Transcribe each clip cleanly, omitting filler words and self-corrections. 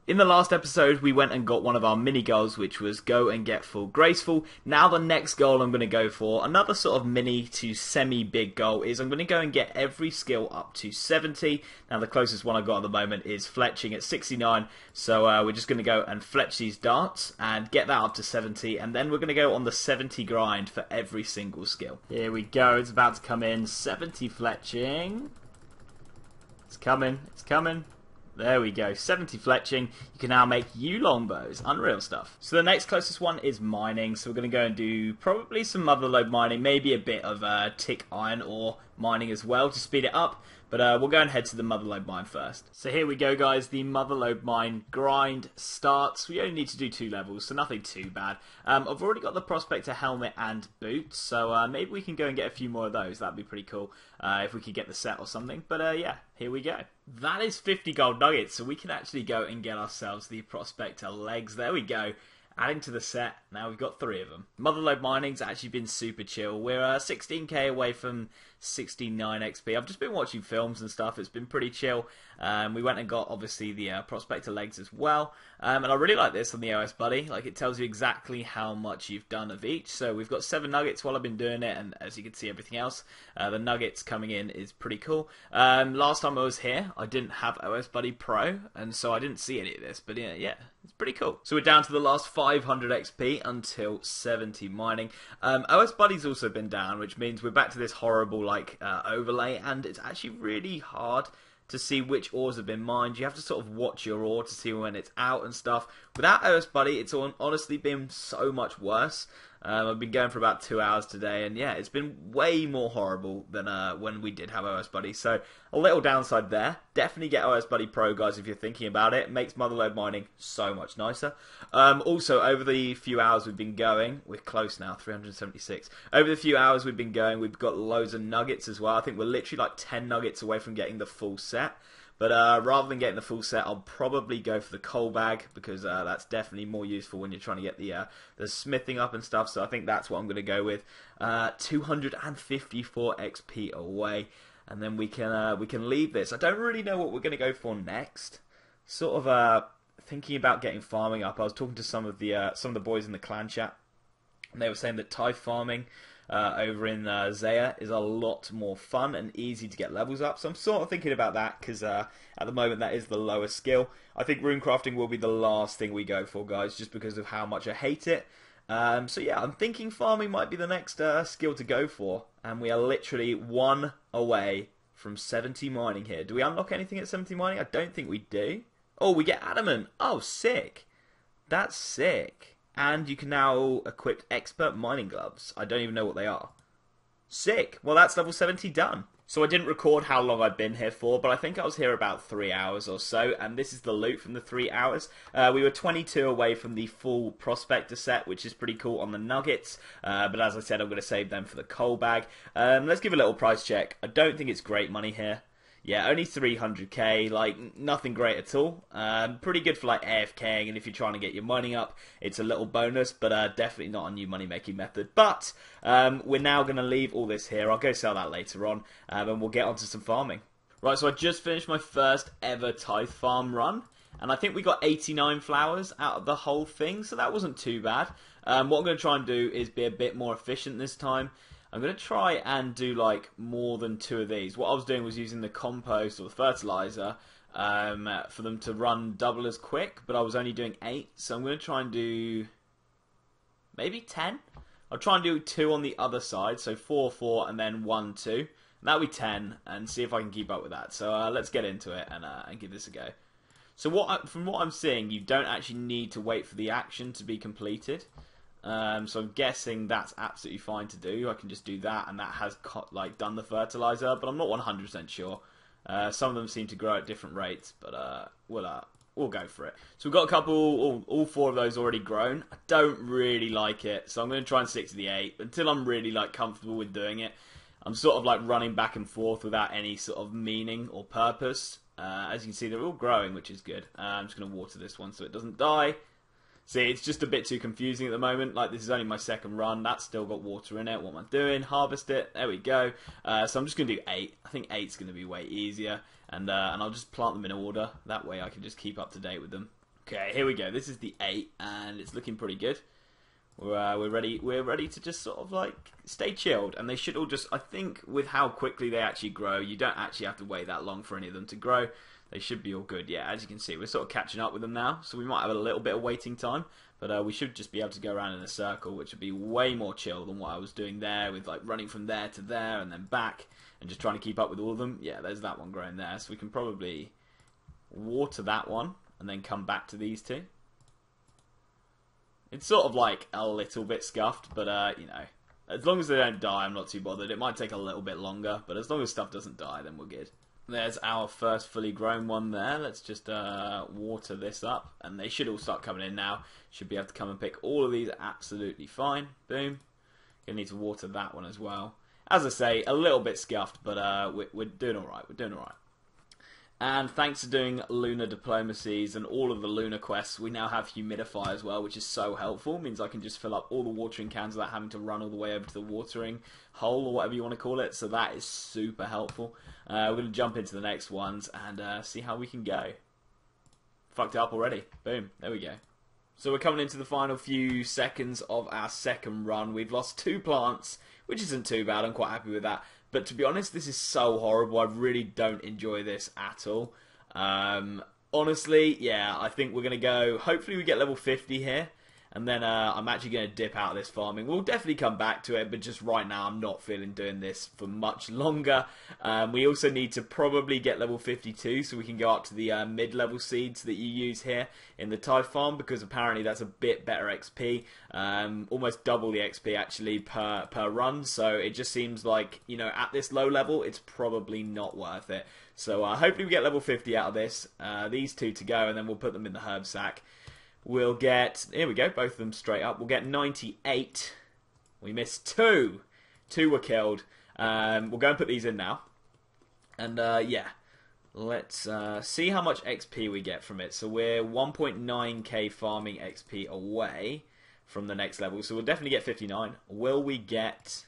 In the last episode, we went and got one of our mini goals, which was go and get full graceful. Now the next goal I'm going to go for, another sort of mini to semi-big goal, is I'm going to go and get every skill up to 70. Now the closest one I've got at the moment is Fletching at 69, so we're just going to go and fletch these darts and get that up to 70, and then we're going to go on the 70 grind for every single skill. Here we go, it's about to come in, 70 Fletching. It's coming, it's coming. There we go, 70 fletching. You can now make U longbows. Unreal stuff. So the next closest one is mining. So we're going to go and do probably some motherlode mining, maybe a bit of tick iron ore mining as well to speed it up. But we'll go and head to the motherlode mine first. So here we go, guys. The motherlode mine grind starts. We only need to do 2 levels, so nothing too bad. I've already got the prospector helmet and boots, so maybe we can go and get a few more of those. That'd be pretty cool if we could get the set or something. But yeah, here we go. That is 50 gold nuggets, so we can actually go and get ourselves the prospector legs. There we go. Adding to the set, now we've got 3 of them. Motherlode mining's actually been super chill. We're 16k away from 69 XP. I've just been watching films and stuff. It's been pretty chill. We went and got, obviously, the prospector legs as well. And I really like this on the OS Buddy. Like, it tells you exactly how much you've done of each. So we've got 7 nuggets while I've been doing it. And as you can see, everything else, the nuggets coming in is pretty cool. Last time I was here, I didn't have OS Buddy Pro. And so I didn't see any of this. But yeah, it's pretty cool. So we're down to the last 500 XP until 70 mining. OS Buddy's also been down, which means we're back to this horrible overlay, and it's actually really hard to see which ores have been mined. You have to sort of watch your ore to see when it's out and stuff. Without OS Buddy, it's honestly been so much worse. I've been going for about 2 hours today, and yeah, it's been way more horrible than when we did have OS Buddy. So a little downside there. Definitely get OS Buddy Pro, guys, if you're thinking about it. It makes motherlode mining so much nicer. Also, over the few hours we've been going, we're close now, 376. Over the few hours we've been going, we've got loads of nuggets as well. I think we're literally like 10 nuggets away from getting the full set. But rather than getting the full set, I'll probably go for the coal bag, because that's definitely more useful when you're trying to get the smithing up and stuff. So I think that's what I'm going to go with. 254 XP away, and then we can leave this. I don't really know what we're going to go for next. Sort of thinking about getting farming up. I was talking to some of the boys in the clan chat, and they were saying that Tithe farming over in Zaya is a lot more fun and easy to get levels up. So I'm sort of thinking about that, because at the moment that is the lowest skill. I think rune crafting will be the last thing we go for, guys, just because of how much I hate it. So yeah, I'm thinking farming might be the next skill to go for. And we are literally 1 away from 70 mining here. Do we unlock anything at 70 mining? I don't think we do. Oh, we get adamant. Oh, sick. That's sick. And you can now equip expert mining gloves. I don't even know what they are. Sick. Well, that's level 70 done. So I didn't record how long I've been here for, but I think I was here about 3 hours or so, and this is the loot from the 3 hours. We were 22 away from the full prospector set, which is pretty cool on the nuggets, but as I said, I'm going to save them for the coal bag. Let's give a little price check. I don't think it's great money here. Yeah, only 300k, like, nothing great at all. Pretty good for, like, AFKing, and if you're trying to get your money up, it's a little bonus, but definitely not a new money-making method. But we're now going to leave all this here. I'll go sell that later on, and we'll get onto some farming. Right, so I just finished my first ever Tithe farm run, and I think we got 89 flowers out of the whole thing, so that wasn't too bad. What I'm going to try and do is be a bit more efficient this time. I'm going to try and do like more than 2 of these. What I was doing was using the compost or the fertilizer for them to run double as quick, but I was only doing 8, so I'm going to try and do maybe 10. I'll try and do 2 on the other side, so 4, 4, and then 1, 2. And that'll be 10, and see if I can keep up with that. So let's get into it and give this a go. So from what I'm seeing, you don't actually need to wait for the action to be completed. So I'm guessing that's absolutely fine to do. I can just do that, and that has done the fertilizer, but I'm not 100% sure. Some of them seem to grow at different rates, but we'll go for it. So we've got a couple, all 4 of those already grown. I don't really like it, so I'm going to try and stick to the 8 until I'm really comfortable with doing it. I'm sort of running back and forth without any sort of meaning or purpose. As you can see, they're all growing, which is good. I'm just going to water this one so it doesn't die. See, it's just a bit too confusing at the moment. Like, this is only my second run. That's still got water in it. What am I doing? Harvest it. There we go. So I'm just going to do 8. I think 8's going to be way easier. And I'll just plant them in order. That way I can just keep up to date with them. Okay, here we go. This is the 8, and it's looking pretty good. We're ready. We're ready to just sort of like stay chilled, and they should all just. I think with how quickly they actually grow, you don't actually have to wait that long for any of them to grow. They should be all good. Yeah, as you can see, we're sort of catching up with them now, so we might have a little bit of waiting time, but we should just be able to go around in a circle, which would be way more chill than what I was doing there with like running from there to there and then back and just trying to keep up with all of them. Yeah, there's that one growing there, so we can probably water that one and then come back to these two. It's sort of like a little bit scuffed, but you know, as long as they don't die, I'm not too bothered. It might take a little bit longer, but as long as stuff doesn't die, then we're good. There's our first fully grown one there. Let's just water this up, and they should all start coming in now. Should be able to come and pick all of these absolutely fine. Boom. Gonna need to water that one as well. As I say, a little bit scuffed, but we're doing all right. We're doing all right. And thanks to doing lunar diplomacies and all of the lunar quests, we now have humidify as well, which is so helpful. It means I can just fill up all the watering cans without having to run all the way over to the watering hole or whatever you want to call it. So that is super helpful. We're going to jump into the next ones and see how we can go. Fucked it up already. Boom. There we go. So we're coming into the final few seconds of our second run. We've lost 2 plants, which isn't too bad. I'm quite happy with that. But to be honest, this is so horrible. I really don't enjoy this at all. Honestly, yeah, I think we're going to go... Hopefully we get level 50 here. And then I'm actually going to dip out of this farming. We'll definitely come back to it, but just right now I'm not feeling doing this for much longer. We also need to probably get level 52 so we can go up to the mid-level seeds that you use here in the Tithe farm, because apparently that's a bit better XP. Almost double the XP actually per run, so it just seems like, you know, at this low level it's probably not worth it. So hopefully we get level 50 out of this. These 2 to go, and then we'll put them in the herb sack. We'll get, here we go, both of them straight up. We'll get 98. We missed 2. 2 were killed. We'll go and put these in now. And yeah, let's see how much XP we get from it. So we're 1.9k farming XP away from the next level. So we'll definitely get 59. Will we get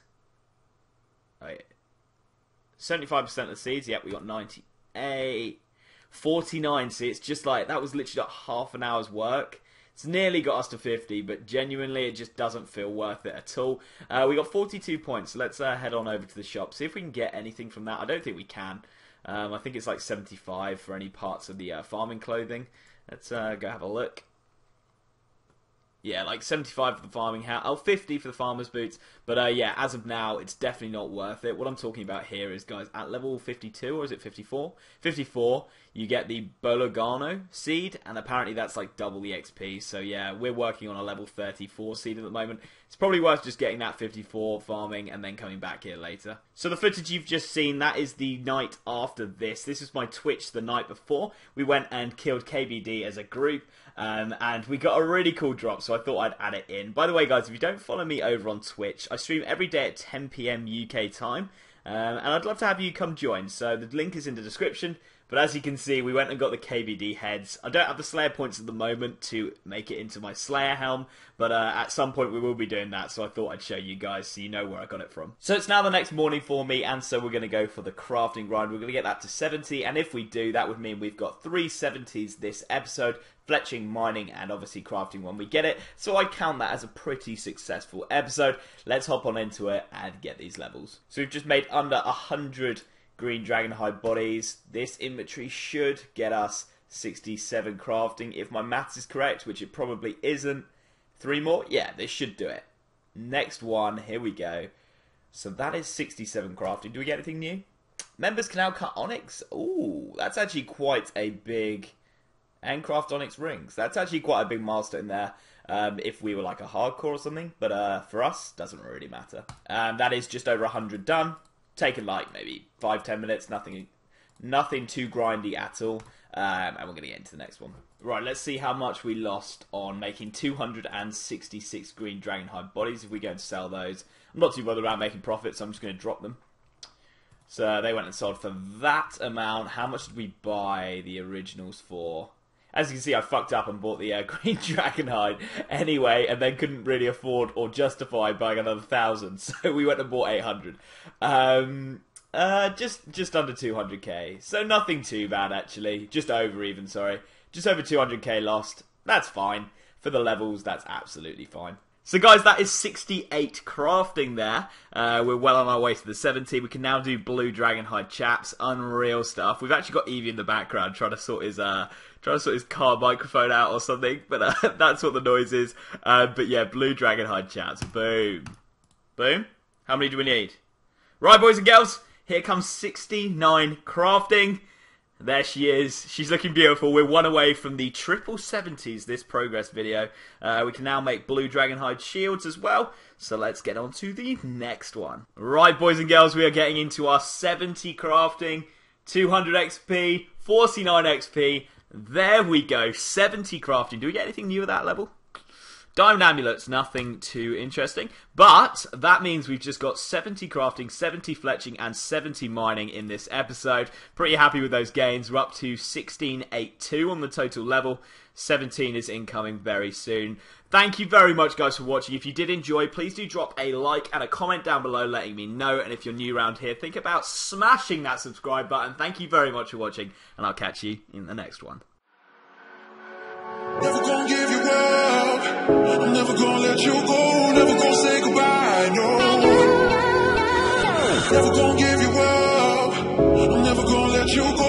75% of the seeds? Yep, we got 98. 49. See, it's just like, that was literally like half an hour's work. It's nearly got us to 50, but genuinely it just doesn't feel worth it at all. We got 42 points, so let's head on over to the shop, see if we can get anything from that. I don't think we can. I think it's like 75 for any parts of the farming clothing. Let's go have a look. Yeah, like 75 for the farming hat. Oh, 50 for the farmer's boots. But yeah, as of now, it's definitely not worth it. What I'm talking about here is, guys, at level 52, or is it 54? 54, you get the Bologano seed, and apparently that's like double the XP. So yeah, we're working on a level 34 seed at the moment. It's probably worth just getting that 54 farming and then coming back here later. So the footage you've just seen, that is the night after this. This is my Twitch the night before. We went and killed KBD as a group, and we got a really cool drop, so I thought I'd add it in. By the way, guys, if you don't follow me over on Twitch, I stream every day at 10 PM UK time, and I'd love to have you come join. So the link is in the description. But as you can see, we went and got the KBD heads. I don't have the Slayer points at the moment to make it into my Slayer helm, but at some point we will be doing that, so I thought I'd show you guys so you know where I got it from. So it's now the next morning for me, and so we're going to go for the crafting grind. We're going to get that to 70, and if we do, that would mean we've got 3 70s this episode. Fletching, mining, and obviously crafting when we get it. So I count that as a pretty successful episode. Let's hop on into it and get these levels. So we've just made under 100 green dragonhide bodies. This inventory should get us 67 crafting if my maths is correct, which it probably isn't. 3 more? Yeah, this should do it. Next one, here we go. So that is 67 crafting. Do we get anything new? Members can now cut onyx. Ooh, that's actually quite a big... And craft onyx rings. That's actually quite a big milestone there. If we were like a hardcore or something. But for us, doesn't really matter. That is just over 100 done. Taken like maybe 5-10 minutes, nothing too grindy at all, and we're going to get into the next one. Right, let's see how much we lost on making 266 green dragonhide bodies. If we go and sell those, I'm not too bothered about making profits, so I'm just going to drop them. So they went and sold for that amount. How much did we buy the originals for? As you can see, I fucked up and bought the green dragonhide anyway, and then couldn't really afford or justify buying another 1,000, so we went and bought 800. Just under 200k, so nothing too bad actually. Just over even, sorry. just over 200k lost. That's fine. For the levels, that's absolutely fine. So guys, that is 68 crafting there. We're well on our way to the 70. We can now do blue dragonhide chaps. Unreal stuff. We've actually got Evie in the background trying to sort his car microphone out or something. But that's what the noise is. But yeah, blue dragonhide chaps. Boom. Boom. How many do we need? Right, boys and girls. Here comes 69 crafting. There she is. She's looking beautiful. We're one away from the triple 70s this progress video. We can now make blue dragonhide shields as well. So let's get on to the next one. Right, boys and girls, we are getting into our 70 crafting, 200 XP, 49 XP. There we go. 70 crafting. Do we get anything new at that level? Diamond amulets, nothing too interesting. But that means we've just got 70 crafting, 70 fletching, and 70 mining in this episode. Pretty happy with those gains. We're up to 1682 on the total level. 17 is incoming very soon. Thank you very much, guys, for watching. If you did enjoy, please do drop a like and a comment down below letting me know. And if you're new around here, think about smashing that subscribe button. Thank you very much for watching, and I'll catch you in the next one. Never gonna give you up, I'm never gonna let you go, never gonna say goodbye, no. Never gonna give you up, I'm never gonna let you go.